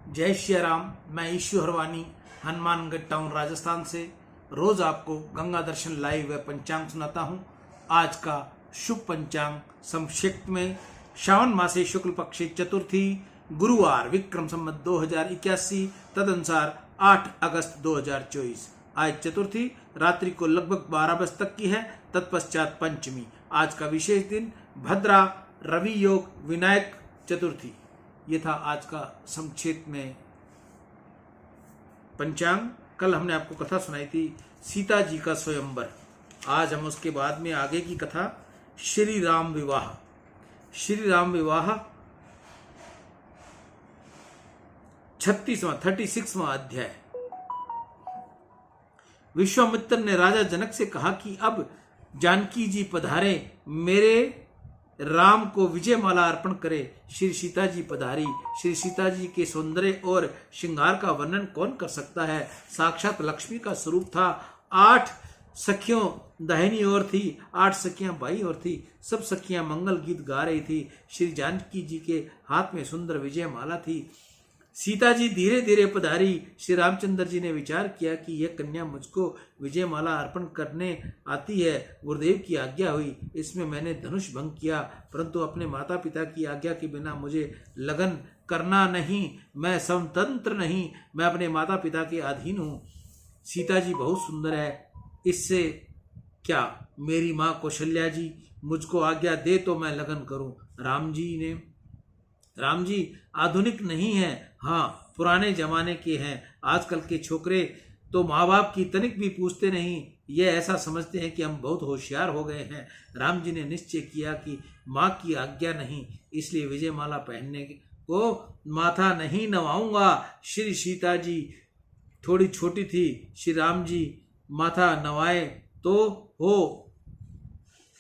जय श्री राम। मैं issue Harwani Hanumangarh town Rajasthan से रोज आपको गंगा दर्शन लाइव व पंचांग सुनाता हूं। आज का शुभ पंचांग संक्षिप्त में श्रावण मासे शुक्ल पक्षी चतुर्थी गुरुवार विक्रम संवत 2081 तदनुसार 8 अगस्त 2024। आज चतुर्थी रात्रि को लगभग 12 बजे तक की है, तत्पश्चात पंचमी। आज का विशेष दिन भद्रा रवि योग विनायक चतुर्थी। ये था आज का संक्षेप में पंचांग। कल हमने आपको कथा सुनाई थी सीता जी का स्वयंवर। आज हम उसके बाद में आगे की कथा श्री राम विवाह। श्री राम विवाह 36वां अध्याय। विश्वामित्र ने राजा जनक से कहा कि अब जानकी जी पधारे, मेरे राम को विजय माला अर्पण करे। श्री सीता जी पधारी। श्री सीता जी के सौंदर्य और श्रृंगार का वर्णन कौन कर सकता है। साक्षात लक्ष्मी का स्वरूप था। 8 सखियों दाहिनी ओर थी, 8 सखियां बाईं ओर थी। सब सखियां मंगल गीत गा रही थी। श्री जानकी जी के हाथ में सुंदर विजय माला थी। सीता जी धीरे धीरे पधारी। श्री रामचंद्र जी ने विचार किया कि यह कन्या मुझको विजय माला अर्पण करने आती है। गुरुदेव की आज्ञा हुई, इसमें मैंने धनुष भंग किया, परंतु अपने माता पिता की आज्ञा के बिना मुझे लगन करना नहीं। मैं स्वतंत्र नहीं, मैं अपने माता पिता के अधीन हूँ। सीता जी बहुत सुंदर है, इससे क्या मेरी माँ कौशल्या जी मुझको आज्ञा दे तो मैं लगन करूं। राम जी आधुनिक नहीं है, हाँ पुराने जमाने के हैं। आजकल के छोकरे तो माँ बाप की तनिक भी पूछते नहीं, ये ऐसा समझते हैं कि हम बहुत होशियार हो गए हैं। राम जी ने निश्चय किया कि माँ की आज्ञा नहीं, इसलिए विजय माला पहनने को माथा नहीं नवाऊंगा। श्री सीता जी थोड़ी छोटी थी, श्री राम जी माथा नवाए तो हो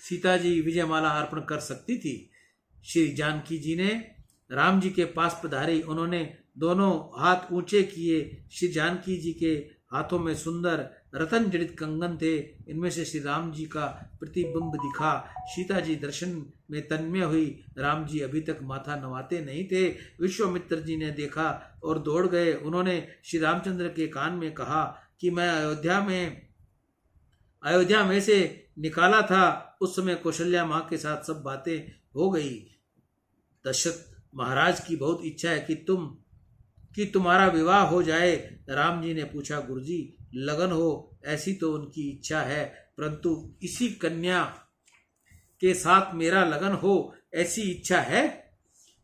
सीता जी विजय माला अर्पण कर सकती थी। श्री जानकी जी ने राम जी के पास पधारी। उन्होंने दोनों हाथ ऊंचे किए। श्री जानकी जी के हाथों में सुंदर रतन जड़ित कंगन थे, इनमें से श्री राम जी का प्रतिबिंब दिखा। सीता जी दर्शन में तन्मय हुई। राम जी अभी तक माथा नवाते नहीं थे। विश्वामित्र जी ने देखा और दौड़ गए। उन्होंने श्री रामचंद्र के कान में कहा कि मैं अयोध्या में से निकाला था, उस समय कौशल्या माँ के साथ सब बातें हो गई। दशरथ महाराज की बहुत इच्छा है कि तुम्हारा विवाह हो जाए। राम जी ने पूछा, गुरुजी लगन हो ऐसी तो उनकी इच्छा है, परंतु इसी कन्या के साथ मेरा लगन हो ऐसी इच्छा है।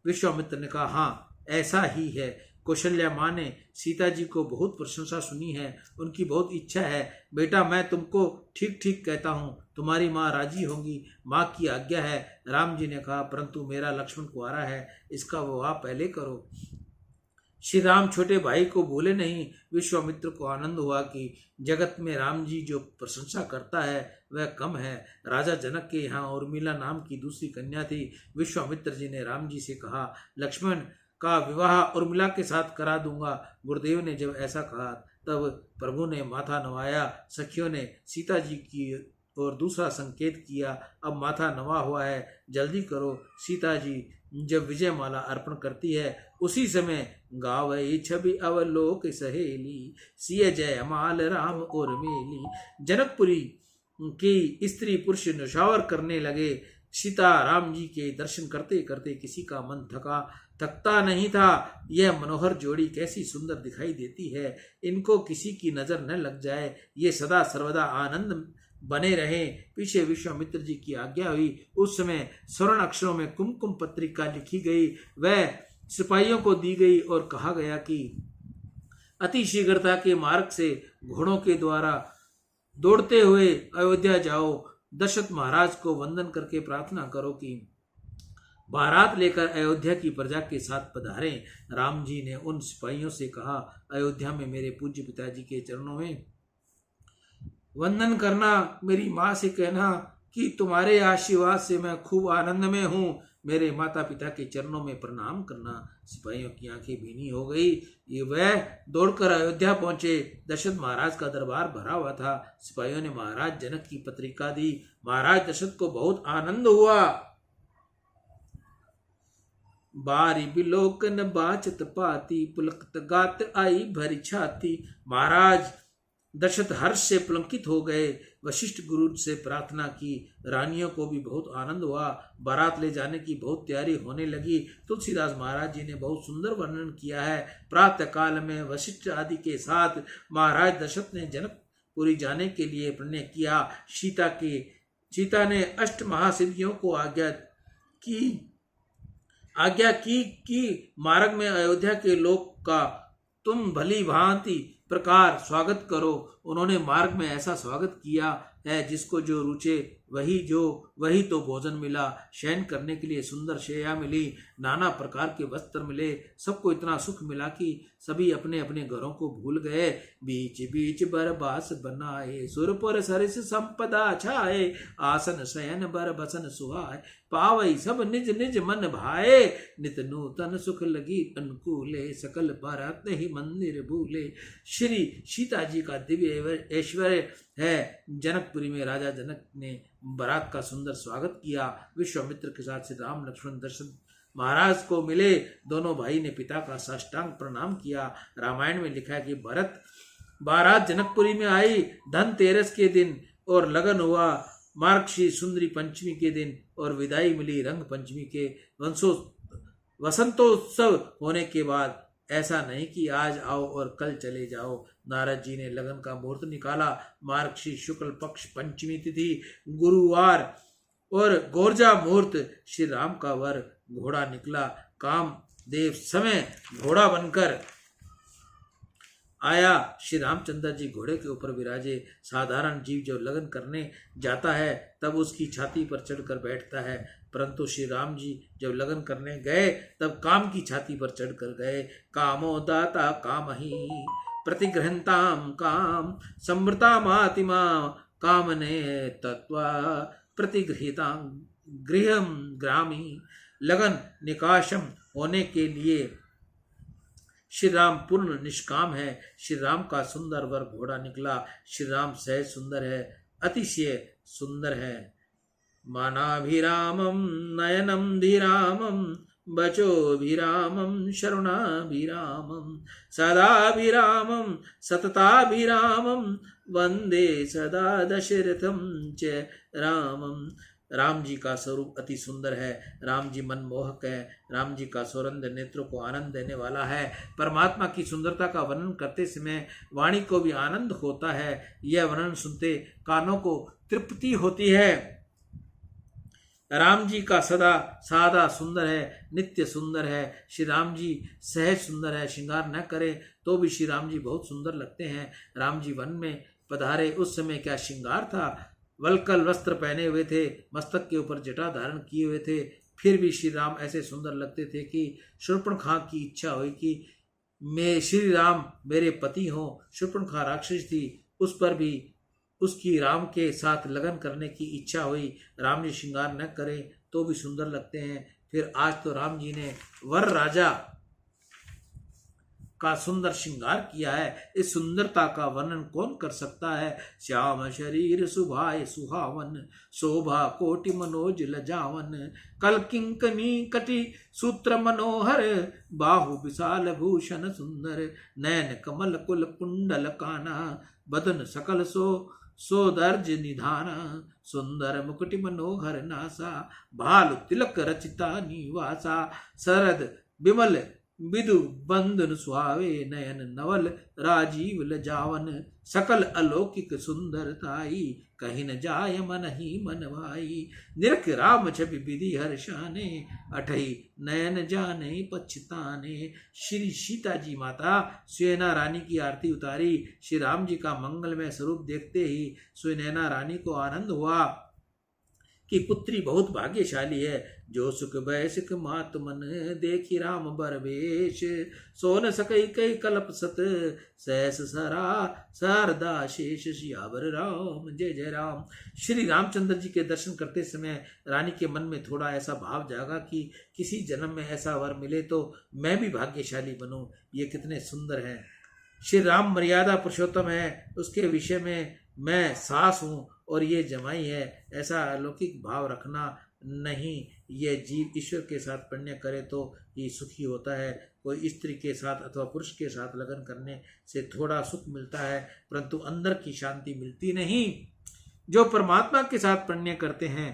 विश्वामित्र ने कहा, हाँ ऐसा ही है। कौशल्या माँ ने सीता जी को बहुत प्रशंसा सुनी है, उनकी बहुत इच्छा है। बेटा मैं तुमको ठीक ठीक कहता हूँ, तुम्हारी माँ राजी होंगी, माँ की आज्ञा है। राम जी ने कहा, परंतु मेरा लक्ष्मण कुंवारा है, इसका विवाह पहले करो। श्री राम छोटे भाई को भूले नहीं। विश्वामित्र को आनंद हुआ कि जगत में राम जी जो प्रशंसा करता है वह कम है। राजा जनक के यहाँ उर्मिला नाम की दूसरी कन्या थी। विश्वामित्र जी ने राम जी से कहा, लक्ष्मण का विवाह उर्मिला के साथ करा दूंगा। गुरुदेव ने जब ऐसा कहा तब प्रभु ने माथा नवाया। सखियों ने सीता जी की और दूसरा संकेत किया, अब माथा नवा हुआ है, जल्दी करो। सीता जी जब विजय माला अर्पण करती है उसी समय गावै छवि अवलोक सहेली, सिय जय माल राम उर्मिली। जनकपुरी की स्त्री पुरुष न्यौछावर करने लगे। सीता राम जी के दर्शन करते करते किसी का मन थकता नहीं था। यह मनोहर जोड़ी कैसी सुंदर दिखाई देती है, इनको किसी की नजर न लग जाए, ये सदा सर्वदा आनंद बने रहे। पीछे विश्वामित्र जी की आज्ञा हुई। उस समय स्वर्ण अक्षरों में कुमकुम पत्रिका लिखी गई, वह सिपाहियों को दी गई और कहा गया कि अति शीघ्रता के मार्ग से घोड़ों के द्वारा दौड़ते हुए अयोध्या जाओ। दशरथ महाराज को वंदन करके प्रार्थना करो कि बारात लेकर अयोध्या की प्रजा के साथ पधारें। राम जी ने उन सिपाहियों से कहा, अयोध्या में मेरे पूज्य पिताजी के चरणों में वंदन करना, मेरी माँ से कहना कि तुम्हारे आशीर्वाद से मैं खूब आनंद में हूँ। मेरे माता पिता के चरणों में प्रणाम करना। सिपाहियों की आंखें भीनी हो गई। ये वह दौड़कर अयोध्या पहुंचे। दशरथ महाराज का दरबार भरा हुआ था। सिपाहियों ने महाराज जनक की पत्रिका दी। महाराज दशरथ को बहुत आनंद हुआ। बारी बिलोकन बाचत पाती, पुलकत गात आई भरी छाती। महाराज दशरथ हर्ष से पुलकित हो गए। वशिष्ठ गुरु से प्रार्थना की। रानियों को भी बहुत आनंद हुआ। बारात ले जाने की बहुत तैयारी होने लगी। तुलसीदास महाराज जी ने बहुत सुंदर वर्णन किया है। प्रातः काल में वशिष्ठ आदि के साथ महाराज दशरथ ने जनकपुरी जाने के लिए प्रणय किया। सीता ने अष्ट महासिद्धियों को आज्ञा की कि मार्ग में अयोध्या के लोक का तुम भली भांति प्रकार स्वागत करो। उन्होंने मार्ग में ऐसा स्वागत किया है जिसको जो रुचे वही तो भोजन मिला। शयन करने के लिए सुंदर शैया मिली, नाना प्रकार के वस्त्र मिले। सबको इतना सुख मिला कि सभी अपने अपने घरों को भूल गए। बीच बीच बरबास बनाए, सुरपुर सरिस संपदा छाए। आसन शयन बर बसन सुहाए, पावई सब निज निज मन भाए। नित नूतन सुख लगी अनुकूले, सकल बारात ही मंदिर भूले। श्री सीता जी का दिव्य ऐश्वर्य है। जनकपुरी में राजा जनक ने बारात का सुंदर स्वागत किया। विश्वामित्र के साथ श्री राम लक्ष्मण दशरथ महाराज को मिले। दोनों भाई ने पिता का साष्टांग प्रणाम किया। रामायण में लिखा है कि भरत बारात जनकपुरी में आई धनतेरस के दिन और लगन हुआ मार्गशीर्ष सुंदरी पंचमी के दिन और विदाई मिली रंग पंचमी के वसंतोत्सव होने के बाद। ऐसा नहीं कि आज आओ और कल चले जाओ। नारद जी ने लगन का मुहूर्त निकाला। मार्गशीर्ष शुक्ल पक्ष पंचमी तिथि गुरुवार और गोरजा मुहूर्त। श्री राम का वर घोड़ा निकला। कामदेव समय घोड़ा बनकर आया। श्री रामचंद्र जी घोड़े के ऊपर विराजे। साधारण जीव जब लगन करने जाता है तब उसकी छाती पर चढ़कर बैठता है, परंतु श्री राम जी जब लगन करने गए तब काम की छाती पर चढ़कर गए। कामो दाता काम ही प्रतिग्रहंताम काम, समृता मातिमा कामने तत्वा प्रतिगृहिता गृहम ग्रामी। लगन निकाशम होने के लिए श्री राम पूर्ण निष्काम है। श्री राम का सुंदर वर घोड़ा निकला। श्री राम सहज सुंदर है, अतिशय सुंदर है। मानाभिरामम नयनम धीरामम, बचोभिरामम शरुणाभिरामम, सदाभिरामम सतताभिरामम, वंदे सदा दशरथम च रामम। राम जी का स्वरूप अति सुंदर है। राम जी मनमोहक है। राम जी का सौरंद नेत्रों को आनंद देने वाला है। परमात्मा की सुंदरता का वर्णन करते समय वाणी को भी आनंद होता है। यह वर्णन सुनते कानों को तृप्ति होती है। राम जी का सदा सादा सुंदर है, नित्य सुंदर है। श्री राम जी सहज सुंदर है। श्रृंगार न करे तो भी श्री राम जी बहुत सुंदर लगते हैं। राम जी वन में पधारे उस समय क्या श्रृंगार था। वलकल वस्त्र पहने हुए थे, मस्तक के ऊपर जटा धारण किए हुए थे, फिर भी श्री राम ऐसे सुंदर लगते थे कि शूर्पणखा की इच्छा हुई कि मैं श्री राम मेरे पति हों। शूर्पणखा राक्षस थी, उस पर भी उसकी राम के साथ लगन करने की इच्छा हुई। राम जी श्रृंगार न करें तो भी सुंदर लगते हैं। फिर आज तो राम जी ने वर राजा का सुंदर श्रृंगार किया है। इस सुंदरता का वर्णन कौन कर सकता है। श्याम शरीर सुभाय सुहावन, शोभा कोटि मनोज लजावन। कल किंकनी कटि सूत्र मनोहर, बाहु विशाल भूषण सुंदर। नयन कमल कुल कुंडल काना, बदन सकल सोदर्ज निधाना। सुंदर मुकुटि मनोहर नासा, भालु तिलक रचिता निवासा। शरद विमल विदु बंधन सुहावे, नयन नवल राजीव लजावन। सकल अलौकिक सुंदरताई, कहीं न जाय मन ही मन भाई। निरख राम छवि विधि हर्षाने, अठई नयन जाने पछताने। श्री सीता जी माता सुनैना रानी की आरती उतारी। श्री राम जी का मंगलमय स्वरूप देखते ही सुनैना रानी को आनंद हुआ कि पुत्री बहुत भाग्यशाली है। जो सुख बैसक मात मन, देखी राम बरवेश। सोन सकई कई कल्प सत, सहस सरा शारदा शेष। सियावर राम जय जय राम। श्री रामचंद्र जी के दर्शन करते समय रानी के मन में थोड़ा ऐसा भाव जागा कि किसी जन्म में ऐसा वर मिले तो मैं भी भाग्यशाली बनूं। ये कितने सुंदर हैं। श्री राम मर्यादा पुरुषोत्तम है, उसके विषय में मैं सास हूँ और ये जमाई है, ऐसा अलौकिक भाव रखना नहीं। यह जीव ईश्वर के साथ पुण्य करे तो ही सुखी होता है। कोई स्त्री के साथ अथवा पुरुष के साथ लगन करने से थोड़ा सुख मिलता है, परंतु अंदर की शांति मिलती नहीं। जो परमात्मा के साथ पुण्य करते हैं,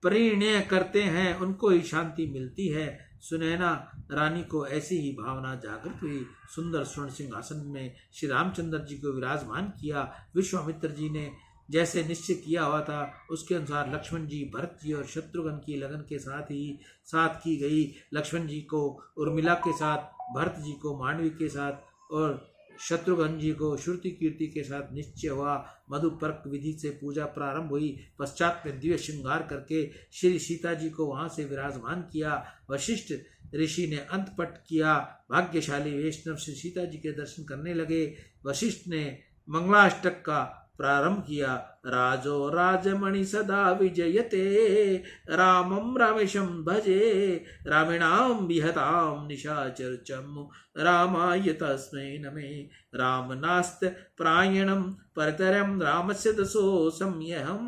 परिणय करते हैं, उनको ही शांति मिलती है। सुनैना रानी को ऐसी ही भावना जागृत हुई। सुंदर स्वर्ण सिंहासन में श्री रामचंद्र जी को विराजमान किया। विश्वामित्र जी ने जैसे निश्चय किया हुआ था उसके अनुसार लक्ष्मण जी, भरत जी और शत्रुघ्न की लगन के साथ की गई। लक्ष्मण जी को उर्मिला के साथ, भरत जी को मांडवी के साथ और शत्रुघ्न जी को श्रुति कीर्ति के साथ निश्चय हुआ। मधुपर्क विधि से पूजा प्रारंभ हुई। पश्चात में दिव्य श्रृंगार करके श्री सीता जी को वहां से विराजमान किया। वशिष्ठ ऋषि ने अंतपट किया। भाग्यशाली वैष्णव श्री सीता जी के दर्शन करने लगे। वशिष्ठ ने मंगलाष्टक का प्रारंभ किया। राजो राजमणि सदा विजयते, रामं रामेशं भजे, रामेणां विहतां निशाचरचम, रामाय तस्मै नमे, राम नास्त प्रायणं परतरं रामस्य दशो संयहं,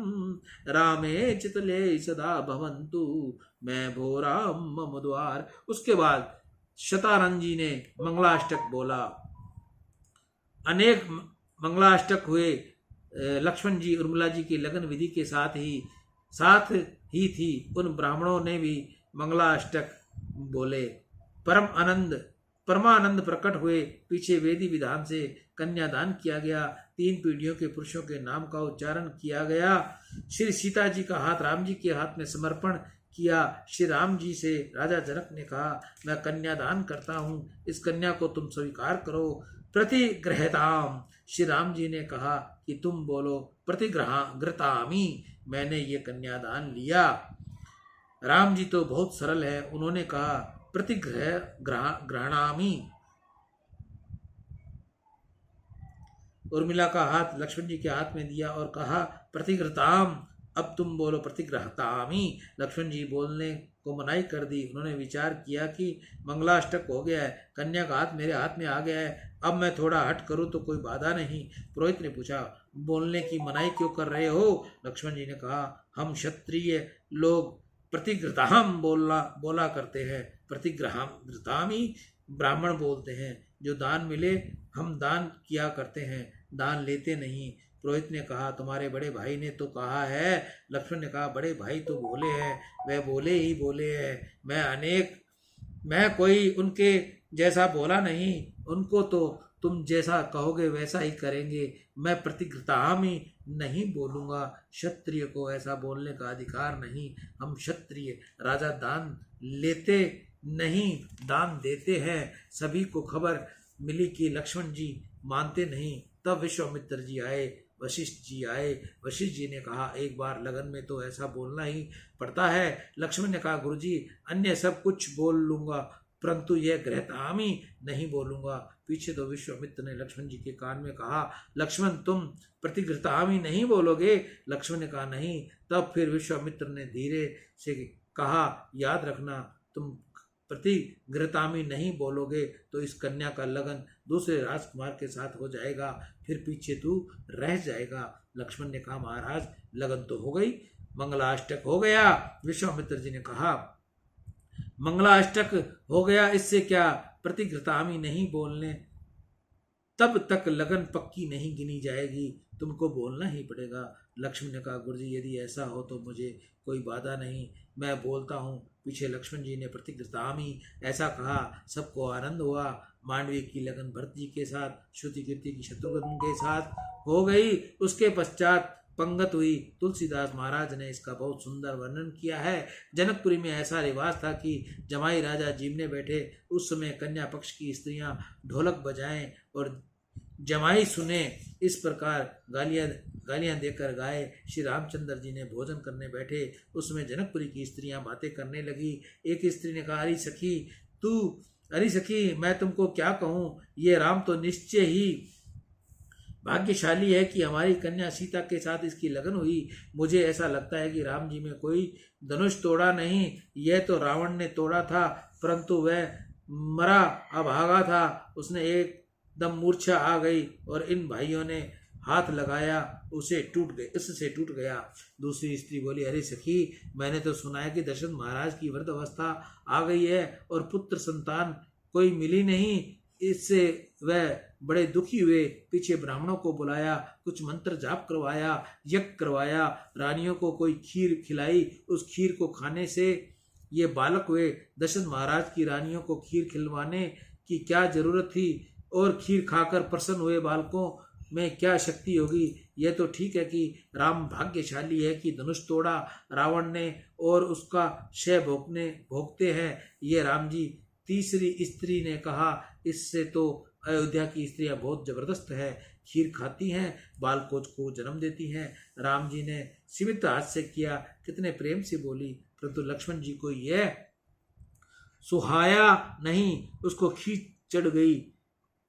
रामे चितले सदा भवन्तु मैं भो राम मम द्वार। उसके बाद शतानंद जी ने मंगलाष्टक बोला। अनेक मंगलाष्टक हुए। लक्ष्मण जी उर्मिला जी की लगन विधि के साथ ही थी। उन ब्राह्मणों ने भी मंगलाष्टक बोले। परमानंद प्रकट हुए। पीछे वेदी विधान से कन्यादान किया गया। 3 पीढ़ियों के पुरुषों के नाम का उच्चारण किया गया। श्री सीता जी का हाथ राम जी के हाथ में समर्पण किया। श्री राम जी से राजा जनक ने कहा, मैं कन्यादान करता हूँ, इस कन्या को तुम स्वीकार करो। प्रतिग्रहताम, श्री राम जी ने कहा कि तुम बोलो प्रतिग्रहतामी, मैंने ये कन्यादान लिया। राम जी तो बहुत सरल है, उन्होंने कहा प्रतिग्रहणामी। उर्मिला का हाथ लक्ष्मण जी के हाथ में दिया और कहा प्रतिग्रहताम, अब तुम बोलो प्रतिग्रहतामी। लक्ष्मण जी बोलने को मनाही कर दी। उन्होंने विचार किया कि मंगलाष्टक हो गया है, कन्या का हाथ मेरे हाथ में आ गया है, अब मैं थोड़ा हट करूं तो कोई बाधा नहीं। पुरोहित ने पूछा, बोलने की मनाही क्यों कर रहे हो? लक्ष्मण जी ने कहा, हम क्षत्रिय लोग प्रतिग्रहताम बोला करते हैं, प्रतिग्रहतामी ब्राह्मण बोलते हैं। जो दान मिले हम दान किया करते हैं, दान लेते नहीं। पुरोहित ने कहा, तुम्हारे बड़े भाई ने तो कहा है। लक्ष्मण ने कहा, बड़े भाई तो बोले हैं, वह बोले ही बोले हैं, मैं कोई उनके जैसा बोला नहीं, उनको तो तुम जैसा कहोगे वैसा ही करेंगे। मैं प्रतिग्रहतामी नहीं बोलूँगा, क्षत्रिय को ऐसा बोलने का अधिकार नहीं। हम क्षत्रिय राजा दान लेते नहीं, दान देते हैं। सभी को खबर मिली कि लक्ष्मण जी मानते नहीं। तब विश्वामित्र जी आए, वशिष्ठ जी आए। वशिष्ठ जी ने कहा, एक बार लगन में तो ऐसा बोलना ही पड़ता है। लक्ष्मण ने कहा, गुरुजी अन्य सब कुछ बोल लूंगा, परंतु यह ग्रहतामी नहीं बोलूंगा। पीछे तो विश्वामित्र ने लक्ष्मण जी के कान में कहा, लक्ष्मण तुम प्रतिग्रहतामी नहीं बोलोगे? लक्ष्मण ने कहा, नहीं। तब फिर विश्वामित्र ने धीरे से कहा, याद रखना, तुम प्रतिग्रहतामी नहीं बोलोगे तो इस कन्या का लगन दूसरे राजकुमार के साथ हो जाएगा, फिर पीछे तू रह जाएगा। लक्ष्मण ने कहा, महाराज लगन तो हो गई, मंगलाष्टक हो गया। विश्वामित्र जी ने कहा, मंगलाष्टक हो गया, इससे क्या? प्रतिग्रहतामी नहीं बोलने तब तक लगन पक्की नहीं गिनी जाएगी, तुमको बोलना ही पड़ेगा। लक्ष्मण ने कहा, गुरुजी यदि ऐसा हो तो मुझे कोई बाधा नहीं, मैं बोलता हूँ। पीछे लक्ष्मण जी ने प्रतिग्रहतामी ऐसा कहा, सबको आनंद हुआ। मांडवी की लगन भरत जी के साथ, श्रुति कीर्ति की शत्रुघ्न के साथ हो गई। उसके पश्चात पंगत हुई। तुलसीदास महाराज ने इसका बहुत सुंदर वर्णन किया है। जनकपुरी में ऐसा रिवाज था कि जमाई राजा जीवने बैठे उस समय कन्या पक्ष की स्त्रियां ढोलक बजाएं और जमाई सुने, इस प्रकार गालियां देकर गाए। श्री रामचंद्र जी ने भोजन करने बैठे, उसमें जनकपुरी की स्त्रियां बातें करने लगी। एक स्त्री ने कहा, अरे सखी मैं तुमको क्या कहूँ, ये राम तो निश्चय ही भाग्यशाली है कि हमारी कन्या सीता के साथ इसकी लगन हुई। मुझे ऐसा लगता है कि राम जी में कोई धनुष तोड़ा नहीं, यह तो रावण ने तोड़ा था, परंतु वह मरा अभागा था, उसने एकदम मूर्छा आ गई और इन भाइयों ने हाथ लगाया उससे टूट गया। दूसरी स्त्री बोली, अरे सखी, मैंने तो सुना है कि दशरथ महाराज की वृद्ध अवस्था आ गई है और पुत्र संतान कोई मिली नहीं। इससे वह बड़े दुखी हुए, पीछे ब्राह्मणों को बुलाया, कुछ मंत्र जाप करवाया, यज्ञ करवाया, रानियों को कोई खीर खिलाई। उस खीर को खाने से ये बालक हुए। दशरथ महाराज की रानियों को खीर खिलवाने की क्या जरूरत थी, और खीर खाकर प्रसन्न हुए बालकों में क्या शक्ति होगी। यह तो ठीक है कि राम भाग्यशाली है कि धनुष तोड़ा रावण ने और उसका क्षय भोगते हैं ये राम जी। तीसरी स्त्री ने कहा, इससे तो अयोध्या की स्त्रियां बहुत जबरदस्त है, खीर खाती हैं, बालकों को जन्म देती हैं। राम जी ने सीमित हाथ से किया, कितने प्रेम से बोली, परंतु लक्ष्मण जी को यह सुहाया नहीं, उसको खींच चढ़ गई।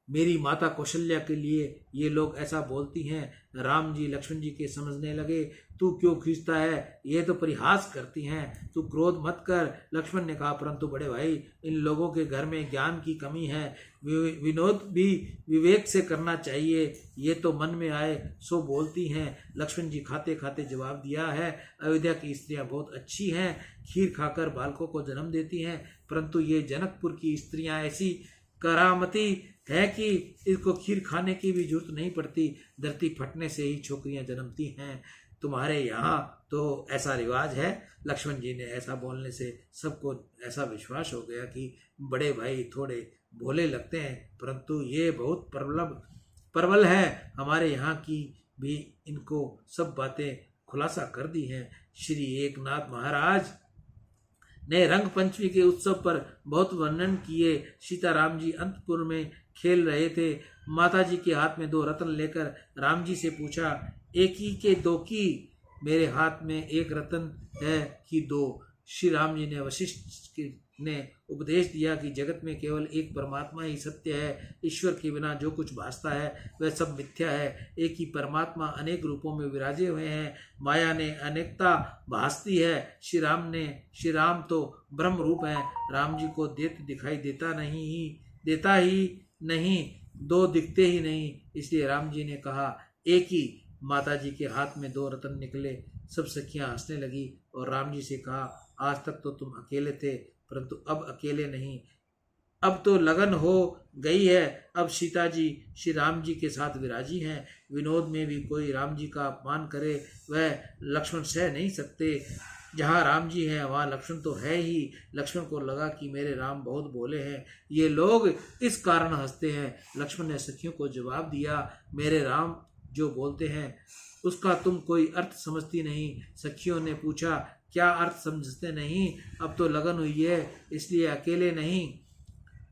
मेरी माता कौशल्या के लिए ये लोग ऐसा बोलती हैं। राम जी लक्ष्मण जी के समझने लगे, तू क्यों खींचता है, ये तो परिहास करती हैं, तू क्रोध मत कर। लक्ष्मण ने कहा, परंतु बड़े भाई, इन लोगों के घर में ज्ञान की कमी है, विनोद भी विवेक से करना चाहिए, ये तो मन में आए सो बोलती हैं। लक्ष्मण जी खाते खाते जवाब दिया है, अयोध्या की स्त्रियां बहुत अच्छी हैं, खीर खाकर बालकों को जन्म देती हैं, परंतु ये जनकपुर की स्त्रियां ऐसी करामती है कि इसको खीर खाने की भी जरूरत नहीं पड़ती, धरती फटने से ही छोकरियां जन्मती हैं। तुम्हारे यहाँ तो ऐसा रिवाज है। लक्ष्मण जी ने ऐसा बोलने से सबको ऐसा विश्वास हो गया कि बड़े भाई थोड़े भोले लगते हैं, परंतु ये बहुत प्रबल है। हमारे यहाँ की भी इनको सब बातें खुलासा कर दी हैं। श्री एकनाथ महाराज ने रंग पंचमी के उत्सव पर बहुत वर्णन किए। सीताराम जी अंतपुर में खेल रहे थे। माता जी के हाथ में 2 रत्न लेकर राम जी से पूछा, एक ही के 2 की? मेरे हाथ में 1 रत्न है कि 2? श्री राम जी ने वशिष्ठ ने उपदेश दिया कि जगत में केवल एक परमात्मा ही सत्य है, ईश्वर के बिना जो कुछ भासता है वह सब मिथ्या है। एक ही परमात्मा अनेक रूपों में विराजे हुए हैं, माया ने अनेकता भासती है। श्री राम तो ब्रह्म रूप है, राम जी को दिखाई देता ही नहीं, 2 दिखते ही नहीं, इसलिए राम जी ने कहा एक ही। माता जी के हाथ में 2 रत्न निकले। सब सखियां हंसने लगी और राम जी से कहा, आज तक तो तुम अकेले थे, परंतु अब अकेले नहीं, अब तो लगन हो गई है। अब सीता जी श्री राम जी के साथ विराजी हैं। विनोद में भी कोई राम जी का अपमान करे वह लक्ष्मण सह नहीं सकते। जहाँ राम जी हैं वहाँ लक्ष्मण तो है ही। लक्ष्मण को लगा कि मेरे राम बहुत भोले हैं, ये लोग इस कारण हंसते हैं। लक्ष्मण ने सखियों को जवाब दिया, मेरे राम जो बोलते हैं उसका तुम कोई अर्थ समझती नहीं। सखियों ने पूछा, क्या अर्थ समझते नहीं? अब तो लगन हुई है, इसलिए अकेले नहीं।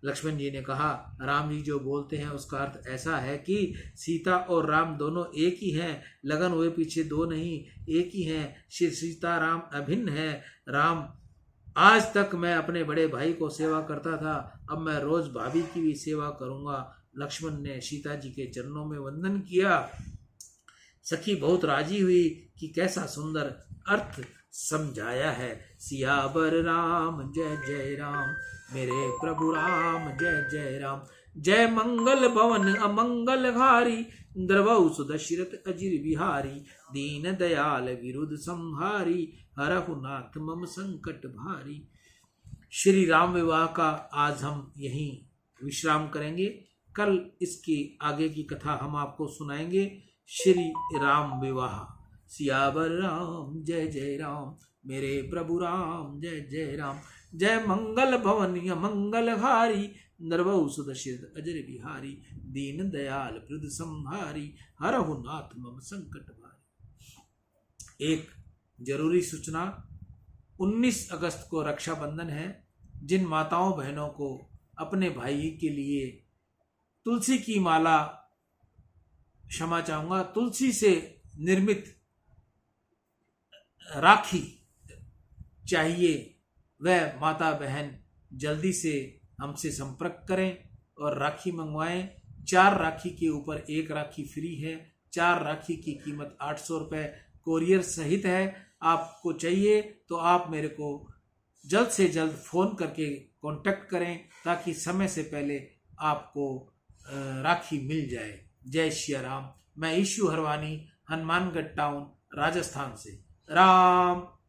लक्ष्मण जी ने कहा, राम जी जो बोलते हैं उसका अर्थ ऐसा है कि सीता और राम दोनों एक ही हैं, लगन हुए पीछे 2 नहीं, एक ही हैं। श्री सीता राम अभिन्न है। राम, आज तक मैं अपने बड़े भाई को सेवा करता था, अब मैं रोज भाभी की भी सेवा करूंगा। लक्ष्मण ने सीता जी के चरणों में वंदन किया। सखी बहुत राजी हुई कि कैसा सुंदर अर्थ समझाया है। सियावर राम जय जय राम, मेरे प्रभु राम जय जय राम। जय मंगल भवन अमंगल हारी, द्रवौ सुदशरथ अजिर बिहारी। दीन दयाल विरुद्ध संहारी, हरहु नाथ मम संकट भारी। श्री राम विवाह का आज हम यहीं विश्राम करेंगे। कल इसकी आगे की कथा हम आपको सुनाएंगे। श्री राम विवाह। सियावर राम जय जय राम, मेरे प्रभु राम जय जय राम। जय मंगल भवन मंगल हारी, नरवौ सुदशरथ अजर बिहारी। दीन दयाल वृद्ध संहारी, हरहु नाथ मम संकट भारी। एक जरूरी सूचना, 19 अगस्त को रक्षाबंधन है। जिन माताओं बहनों को अपने भाई के लिए तुलसी की माला, क्षमा चाहूंगा, तुलसी से निर्मित राखी चाहिए, वह माता बहन जल्दी से हमसे संपर्क करें और राखी मंगवाएं। 4 राखी के ऊपर 1 राखी फ्री है। 4 राखी की कीमत 800 रुपये कोरियर सहित है। आपको चाहिए तो आप मेरे को जल्द से जल्द फ़ोन करके कांटेक्ट करें ताकि समय से पहले आपको राखी मिल जाए। जय श्री राम। मैं ईशु हरवानी, हनुमानगढ़ टाउन, राजस्थान से। राम